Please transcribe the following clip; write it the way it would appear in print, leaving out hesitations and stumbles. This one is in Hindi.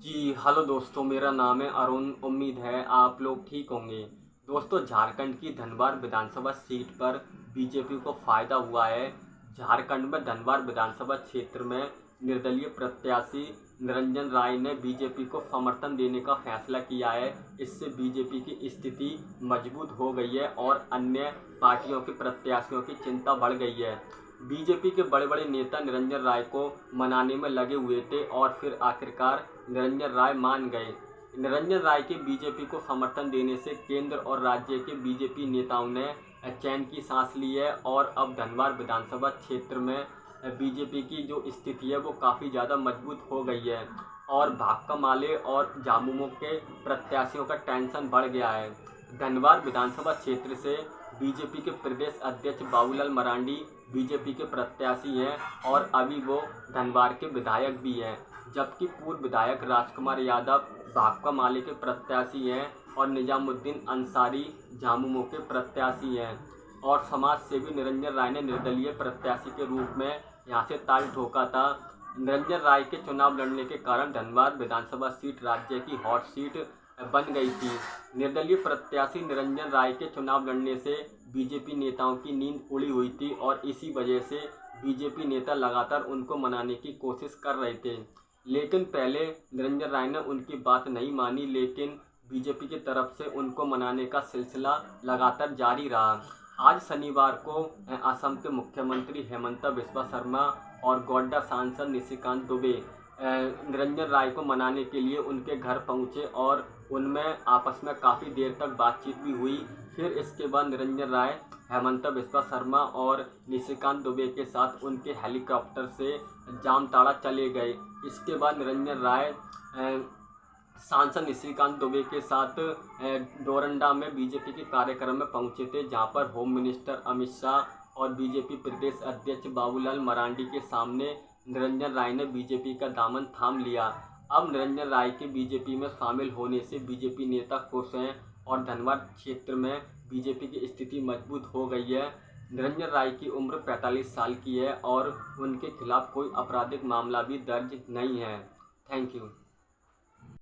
जी, हेलो दोस्तों, मेरा नाम है अरुण। उम्मीद है आप लोग ठीक होंगे। दोस्तों, झारखंड की धनबाद विधानसभा सीट पर बीजेपी को फ़ायदा हुआ है। झारखंड में धनबाद विधानसभा क्षेत्र में निर्दलीय प्रत्याशी निरंजन राय ने बीजेपी को समर्थन देने का फैसला किया है। इससे बीजेपी की स्थिति मजबूत हो गई है और अन्य पार्टियों के प्रत्याशियों की चिंता बढ़ गई है। बीजेपी के बड़े बड़े नेता निरंजन राय को मनाने में लगे हुए थे और फिर आखिरकार निरंजन राय मान गए। निरंजन राय के बीजेपी को समर्थन देने से केंद्र और राज्य के बीजेपी नेताओं ने चैन की सांस ली है और अब धनबाद विधानसभा क्षेत्र में बीजेपी की जो स्थिति है वो काफ़ी ज़्यादा मजबूत हो गई है और भाकपा माले और झामुमो के प्रत्याशियों का टेंशन बढ़ गया है। धनबाद विधानसभा क्षेत्र से बीजेपी के प्रदेश अध्यक्ष बाबूलाल मरांडी बीजेपी के प्रत्याशी हैं और अभी वो धनबाद के विधायक भी हैं, जबकि पूर्व विधायक राजकुमार यादव भाकपा माले के प्रत्याशी हैं और निजामुद्दीन अंसारी झामुमो के प्रत्याशी हैं और समाज सेवी निरंजन राय ने निर्दलीय प्रत्याशी के रूप में यहाँ से ताल ठोका था। निरंजन राय के चुनाव लड़ने के कारण धनबाद विधानसभा सीट राज्य की हॉट सीट बन गई थी। निर्दलीय प्रत्याशी निरंजन राय के चुनाव लड़ने से बीजेपी नेताओं की नींद उड़ी हुई थी और इसी वजह से बीजेपी नेता लगातार उनको मनाने की कोशिश कर रहे थे, लेकिन पहले निरंजन राय ने उनकी बात नहीं मानी, लेकिन बीजेपी की तरफ से उनको मनाने का सिलसिला लगातार जारी रहा। आज शनिवार को असम के मुख्यमंत्री हेमंत बिस्वा शर्मा और गोड्डा सांसद निशिकांत दुबे निरंजन राय को मनाने के लिए उनके घर पहुंचे और उनमें आपस में काफ़ी देर तक बातचीत भी हुई। फिर इसके बाद निरंजन राय हेमंत बिस्वा शर्मा और निशिकांत दुबे के साथ उनके हेलीकॉप्टर से जामताड़ा चले गए। इसके बाद निरंजन राय सांसद निशिकांत दुबे के साथ डोरंडा में बीजेपी के कार्यक्रम में पहुंचे थे, जहां पर होम मिनिस्टर अमित शाह और बीजेपी प्रदेश अध्यक्ष बाबूलाल मरांडी के सामने निरंजन राय ने बीजेपी का दामन थाम लिया। अब निरंजन राय के बीजेपी में शामिल होने से बीजेपी नेता खुश हैं और धनबाद क्षेत्र में बीजेपी की स्थिति मजबूत हो गई है। निरंजन राय की उम्र 45 साल की है और उनके खिलाफ कोई आपराधिक मामला भी दर्ज नहीं है। Thank you.